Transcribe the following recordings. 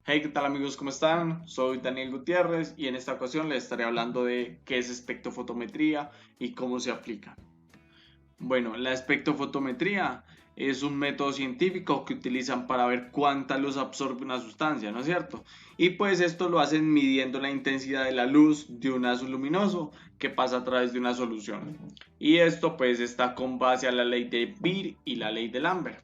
Hey, ¿qué tal amigos? ¿Cómo están? Soy Daniel Gutiérrez y en esta ocasión les estaré hablando de qué es espectrofotometría y cómo se aplica. Bueno, la espectrofotometría es un método científico que utilizan para ver cuánta luz absorbe una sustancia, ¿no es cierto? Y pues esto lo hacen midiendo la intensidad de la luz de un haz luminoso que pasa a través de una solución. Y esto pues está con base a la ley de Beer y la ley de Lambert.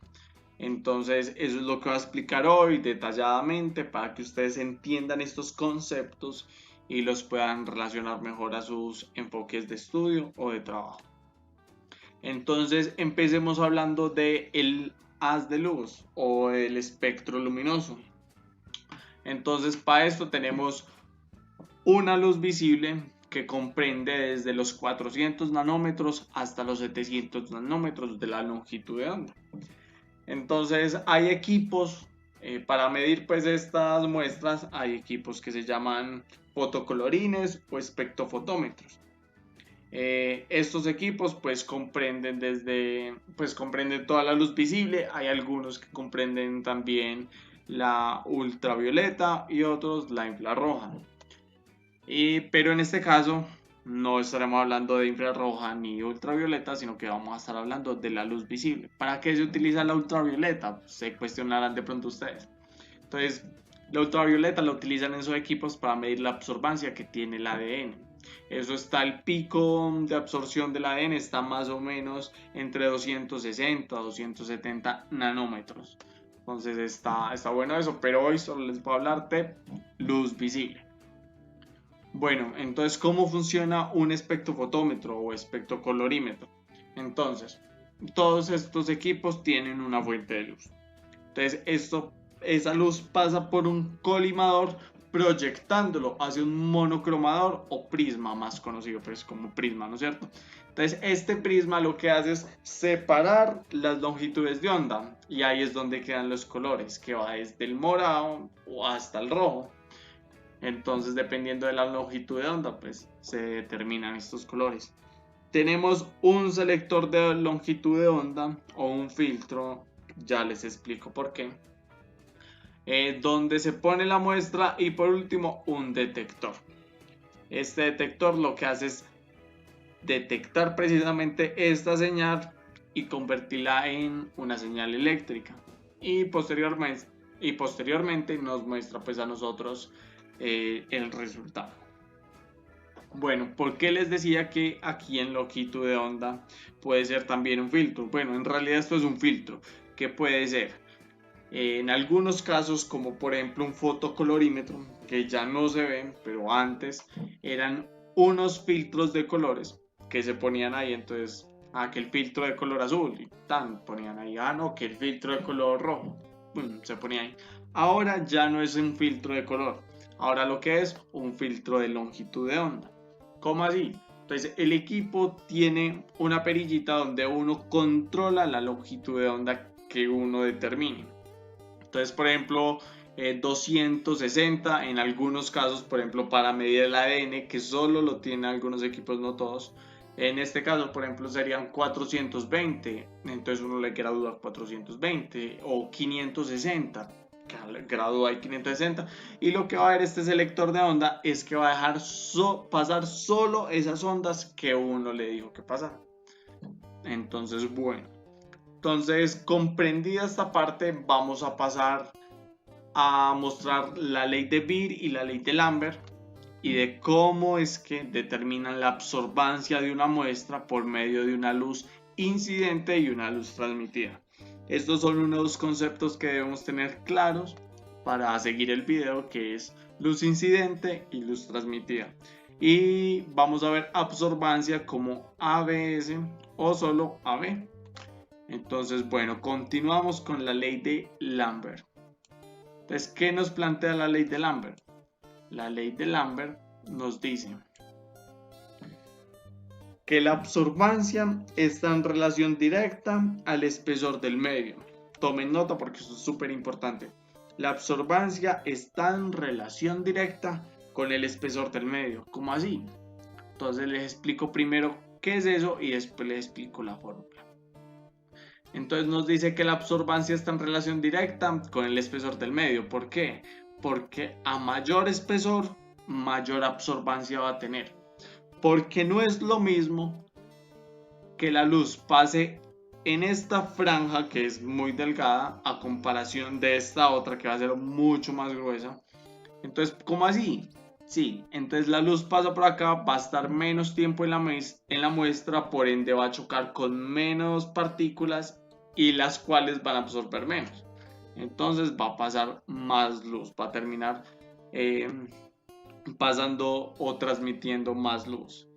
Entonces, eso es lo que voy a explicar hoy detalladamente para que ustedes entiendan estos conceptos y los puedan relacionar mejor a sus enfoques de estudio o de trabajo. Entonces, empecemos hablando de el haz de luz o el espectro luminoso. Entonces, para esto tenemos una luz visible que comprende desde los 400 nanómetros hasta los 700 nanómetros de la longitud de onda. Entonces hay equipos para medir pues estas muestras, hay equipos que se llaman fotocolorines o espectrofotómetros. Estos equipos pues comprenden toda la luz visible, hay algunos que comprenden también la ultravioleta y otros la infrarroja. Pero en este caso no estaremos hablando de infrarroja ni ultravioleta, sino que vamos a estar hablando de la luz visible. ¿Para qué se utiliza la ultravioleta? Se cuestionarán de pronto ustedes. Entonces, la ultravioleta la utilizan en esos equipos para medir la absorbancia que tiene el ADN. Eso está, el pico de absorción del ADN está más o menos entre 260 a 270 nanómetros. Entonces está bueno eso, pero hoy solo les voy a hablar de luz visible. Bueno, entonces, ¿cómo funciona un espectrofotómetro o espectrocolorímetro? Entonces, todos estos equipos tienen una fuente de luz. Entonces, esa luz pasa por un colimador proyectándolo hacia un monocromador o prisma, más conocido pues como prisma, ¿no es cierto? Entonces, este prisma lo que hace es separar las longitudes de onda y ahí es donde quedan los colores, que va desde el morado o hasta el rojo. Entonces, dependiendo de la longitud de onda, pues se determinan estos colores. Tenemos un selector de longitud de onda o un filtro, ya les explico por qué, donde se pone la muestra y por último un detector. Este detector lo que hace es detectar precisamente esta señal y convertirla en una señal eléctrica y posteriormente nos muestra pues a nosotros el resultado. Bueno, ¿por qué les decía que aquí en longitud de onda puede ser también un filtro? Bueno, en realidad esto es un filtro. ¿Qué puede ser? En algunos casos, como por ejemplo un fotocolorímetro, que ya no se ven, pero antes eran unos filtros de colores que se ponían ahí. Entonces, que el filtro de color azul y tan ponían ahí. No, que el filtro de color rojo, se ponía ahí. Ahora ya no es un filtro de color, ahora lo que es un filtro de longitud de onda. ¿Cómo así? Entonces el equipo tiene una perillita donde uno controla la longitud de onda que uno determine. Entonces, por ejemplo, 260 en algunos casos, por ejemplo, para medir el ADN, que solo lo tienen algunos equipos, no todos. En este caso, por ejemplo, serían 420. Entonces uno le queda duda 420 o 560. Grado hay 560. Y lo que va a ver este selector de onda es que va a dejar pasar solo esas ondas que uno le dijo que pasara. Entonces, bueno. Entonces, comprendida esta parte, vamos a pasar a mostrar la ley de Beer y la ley de Lambert y de cómo es que determinan la absorbancia de una muestra por medio de una luz incidente y una luz transmitida. Estos son unos conceptos que debemos tener claros para seguir el video, que es luz incidente y luz transmitida. Y vamos a ver absorbancia como ABS o solo AB. Entonces, bueno, continuamos con la ley de Lambert. Entonces, ¿qué nos plantea la ley de Lambert? La ley de Lambert nos dice que la absorbancia está en relación directa al espesor del medio. Tomen nota porque esto es súper importante. La absorbancia está en relación directa con el espesor del medio. ¿Cómo así? Entonces les explico primero qué es eso y después les explico la fórmula. Entonces nos dice que la absorbancia está en relación directa con el espesor del medio. ¿Por qué? Porque a mayor espesor, mayor absorbancia va a tener. Porque no es lo mismo que la luz pase en esta franja que es muy delgada a comparación de esta otra que va a ser mucho más gruesa. Entonces, ¿cómo así? Sí, entonces la luz pasa por acá, va a estar menos tiempo en la muestra, por ende va a chocar con menos partículas y las cuales van a absorber menos. Entonces va a pasar más luz, va a terminar eh, pasando o transmitiendo más luz.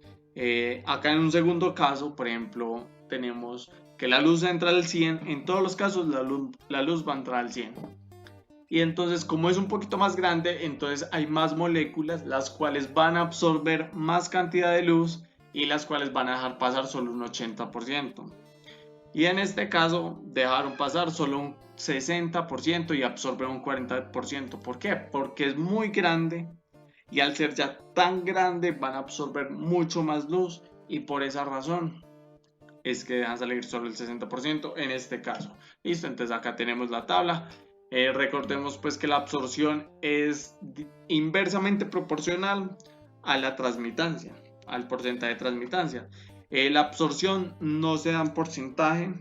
Acá en un segundo caso, por ejemplo, tenemos que la luz entra al 100, en todos los casos la luz va a entrar al 100. Y entonces, como es un poquito más grande, entonces hay más moléculas, las cuales van a absorber más cantidad de luz y las cuales van a dejar pasar solo un 80%. Y en este caso, dejaron pasar solo un 60% y absorber un 40%. ¿Por qué? Porque es muy grande y al ser ya tan grande van a absorber mucho más luz y por esa razón es que dejan salir solo el 60% en este caso. Listo, entonces acá tenemos la tabla. Recordemos pues que la absorción es inversamente proporcional a la transmitancia, al porcentaje de transmitancia. La absorción no se da en porcentaje,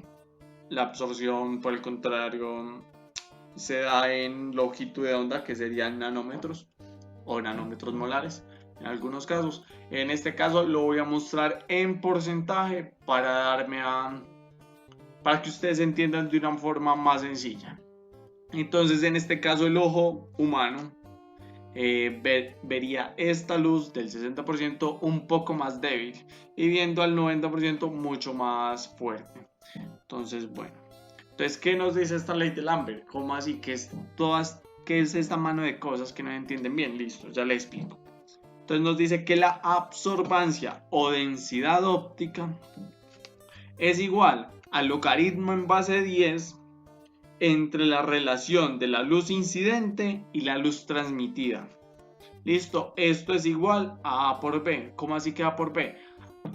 la absorción por el contrario se da en longitud de onda, que serían nanómetros o nanómetros molares en algunos casos. En este caso lo voy a mostrar en porcentaje para que ustedes entiendan de una forma más sencilla. Entonces en este caso el ojo humano vería esta luz del 60% un poco más débil y viendo al 90% mucho más fuerte. Entonces bueno, entonces ¿qué nos dice esta ley de Lambert? ¿Cómo así? ¿Qué es esta mano de cosas que no entienden bien? Listo, ya le explico. Entonces nos dice que la absorbancia o densidad óptica es igual al logaritmo en base 10 entre la relación de la luz incidente y la luz transmitida. Listo, esto es igual a A por B. ¿Cómo así que A por B?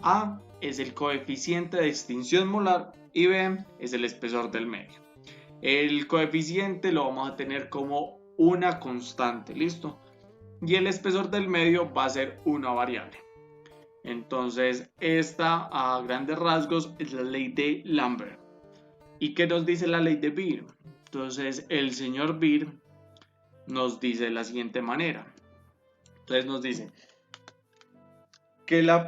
A es el coeficiente de extinción molar y B es el espesor del medio. El coeficiente lo vamos a tener como una constante, ¿listo? Y el espesor del medio va a ser una variable. Entonces, esta a grandes rasgos es la ley de Lambert. ¿Y qué nos dice la ley de Beer? Entonces, el señor Beer nos dice de la siguiente manera. Entonces nos dice que la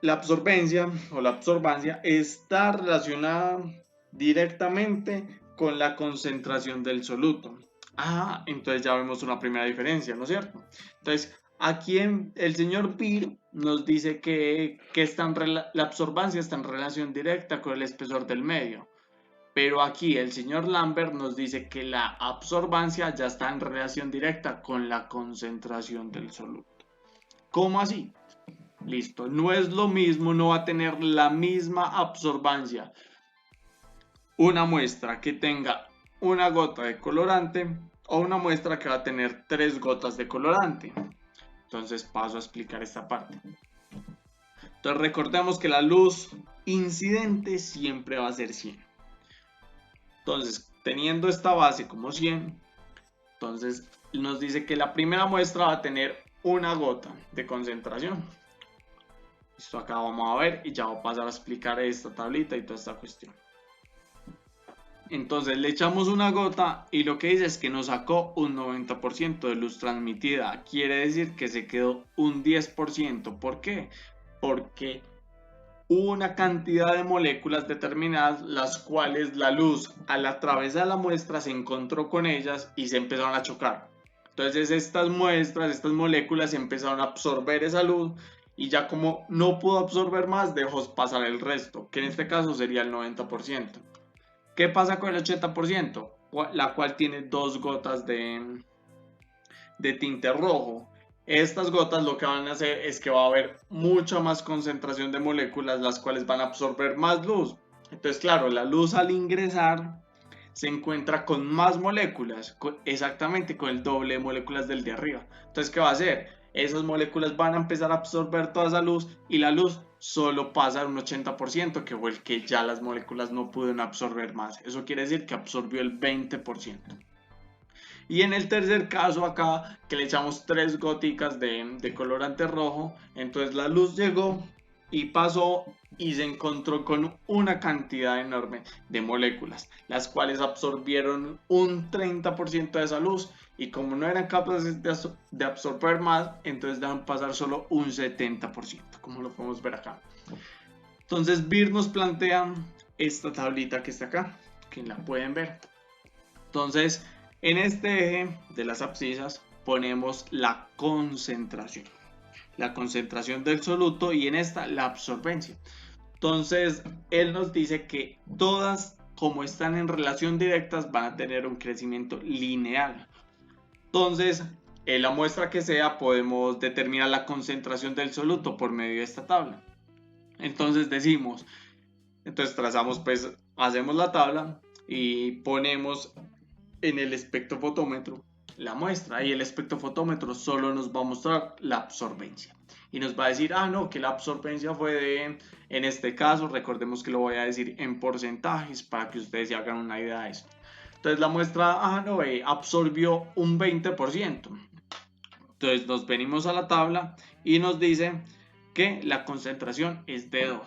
absorbencia o la absorbancia está relacionada directamente con la concentración del soluto. Ah, entonces ya vemos una primera diferencia, ¿no es cierto? Entonces, aquí el señor Beer nos dice que la absorbancia está en relación directa con el espesor del medio. Pero aquí el señor Lambert nos dice que la absorbancia ya está en relación directa con la concentración del soluto. ¿Cómo así? Listo, no es lo mismo, no va a tener la misma absorbancia una muestra que tenga una gota de colorante o una muestra que va a tener 3 gotas de colorante. Entonces paso a explicar esta parte. Entonces recordemos que la luz incidente siempre va a ser 100. Entonces, teniendo esta base como 100, entonces nos dice que la primera muestra va a tener una gota de concentración. Esto acá vamos a ver y ya voy a pasar a explicar esta tablita y toda esta cuestión. Entonces le echamos una gota y lo que dice es que nos sacó un 90% de luz transmitida. Quiere decir que se quedó un 10%. ¿Por qué? Porque hubo una cantidad de moléculas determinadas las cuales la luz al atravesar la muestra se encontró con ellas y se empezaron a chocar. Entonces estas moléculas empezaron a absorber esa luz y ya como no pudo absorber más dejó pasar el resto, que en este caso sería el 90%. ¿Qué pasa con el 80%? La cual tiene 2 gotas de tinte rojo. Estas gotas lo que van a hacer es que va a haber mucha más concentración de moléculas las cuales van a absorber más luz. Entonces, claro, la luz al ingresar se encuentra con más moléculas, exactamente con el doble de moléculas del de arriba. Entonces, ¿qué va a hacer? Esas moléculas van a empezar a absorber toda esa luz y la luz solo pasa a un 80%, que fue el que ya las moléculas no pudieron absorber más. Eso quiere decir que absorbió el 20%. Y en el tercer caso acá, que le echamos 3 goticas de colorante rojo, entonces la luz llegó y pasó y se encontró con una cantidad enorme de moléculas, las cuales absorbieron un 30% de esa luz, y como no eran capaces de absorber más, entonces dejan pasar solo un 70%, como lo podemos ver acá. Entonces Beer nos plantea esta tablita que está acá, que la pueden ver. Entonces, en este eje de las abscisas ponemos la concentración del soluto, y en esta la absorbencia. Entonces, él nos dice que todas, como están en relación directas, van a tener un crecimiento lineal. Entonces, en la muestra que sea, podemos determinar la concentración del soluto por medio de esta tabla. Entonces trazamos, pues, hacemos la tabla y ponemos en el espectrofotómetro la muestra, y el espectrofotómetro solo nos va a mostrar la absorbencia y nos va a decir, no, que la absorbencia fue de, en este caso, recordemos que lo voy a decir en porcentajes para que ustedes se hagan una idea de esto. Entonces la muestra absorbió un 20%. Entonces nos venimos a la tabla y nos dice que la concentración es de 2.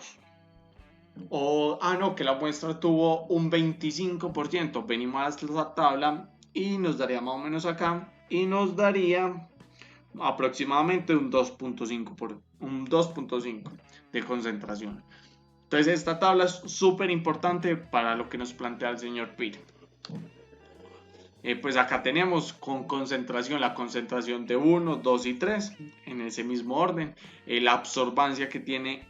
O, no, que la muestra tuvo un 25%. Venimos a la tabla y nos daría más o menos acá, y nos daría aproximadamente un 2.5 de concentración. Entonces esta tabla es súper importante para lo que nos plantea el señor Beer. Pues acá tenemos con concentración, la concentración de 1, 2 y 3 en ese mismo orden, la absorbancia que tiene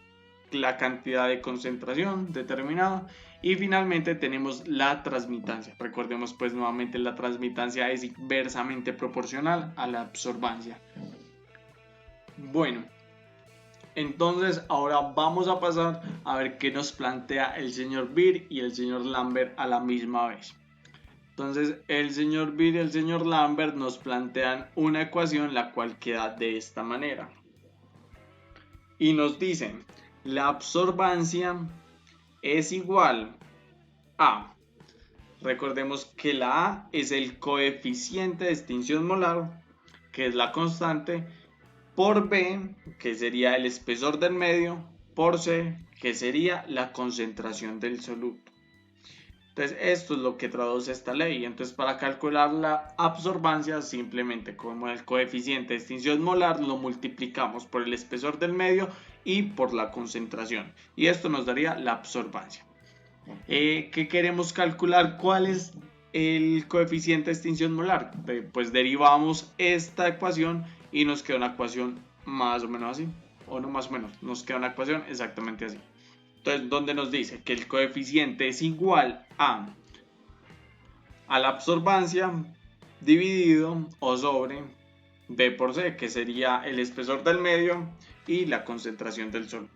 la cantidad de concentración determinada, y finalmente tenemos la transmitancia. Recordemos pues nuevamente, la transmitancia es inversamente proporcional a la absorbancia. Bueno, entonces ahora vamos a pasar a ver qué nos plantea el señor Beer y el señor Lambert a la misma vez. Entonces el señor Beer y el señor Lambert nos plantean una ecuación la cual queda de esta manera, y nos dicen: la absorbancia es igual a, recordemos que la A es el coeficiente de extinción molar, que es la constante, por B, que sería el espesor del medio, por C, que sería la concentración del soluto. Entonces esto es lo que traduce esta ley. Entonces, para calcular la absorbancia, simplemente como el coeficiente de extinción molar lo multiplicamos por el espesor del medio y por la concentración, y esto nos daría la absorbancia. ¿Qué queremos calcular? ¿Cuál es el coeficiente de extinción molar? Pues derivamos esta ecuación y nos queda una ecuación más o menos así, o no más o menos, nos queda una ecuación exactamente así. Entonces, donde nos dice que el coeficiente es igual a la absorbancia dividido o sobre B por C, que sería el espesor del medio y la concentración del soluto.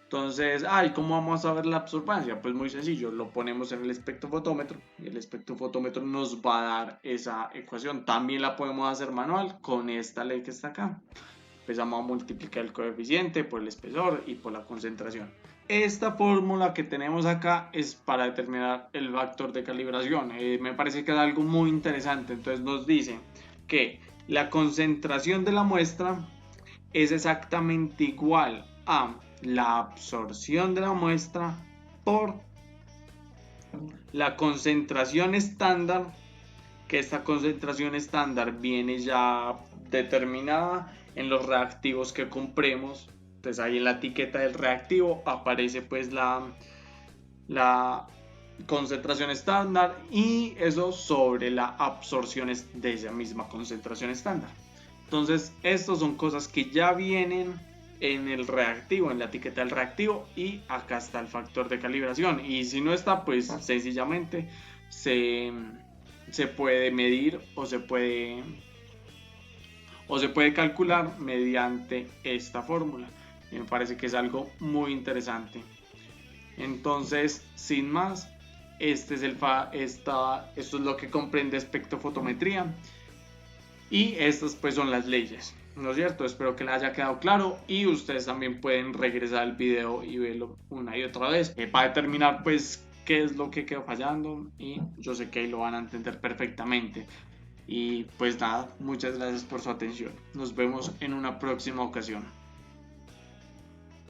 Entonces, ¿cómo vamos a ver la absorbancia? Pues muy sencillo, lo ponemos en el espectrofotómetro y el espectrofotómetro nos va a dar esa ecuación. También la podemos hacer manual con esta ley que está acá. Empezamos a multiplicar el coeficiente por el espesor y por la concentración. Esta fórmula que tenemos acá es para determinar el factor de calibración. Me parece que es algo muy interesante. Entonces nos dice que la concentración de la muestra es exactamente igual a la absorción de la muestra por la concentración estándar, que esta concentración estándar viene ya determinada en los reactivos que compremos. Entonces ahí en la etiqueta del reactivo aparece pues la concentración estándar, y eso sobre la absorción de esa misma concentración estándar. Entonces estas son cosas que ya vienen en el reactivo, en la etiqueta del reactivo, y acá está el factor de calibración, y si no está, pues sencillamente se puede medir o se puede calcular mediante esta fórmula. Me parece que es algo muy interesante. Entonces, sin más, esto es lo que comprende espectrofotometría, y estas pues son las leyes, ¿no es cierto? Espero que les haya quedado claro, y ustedes también pueden regresar al video y verlo una y otra vez para determinar pues qué es lo que quedó fallando, y yo sé que ahí lo van a entender perfectamente. Y pues nada, muchas gracias por su atención. Nos vemos en una próxima ocasión.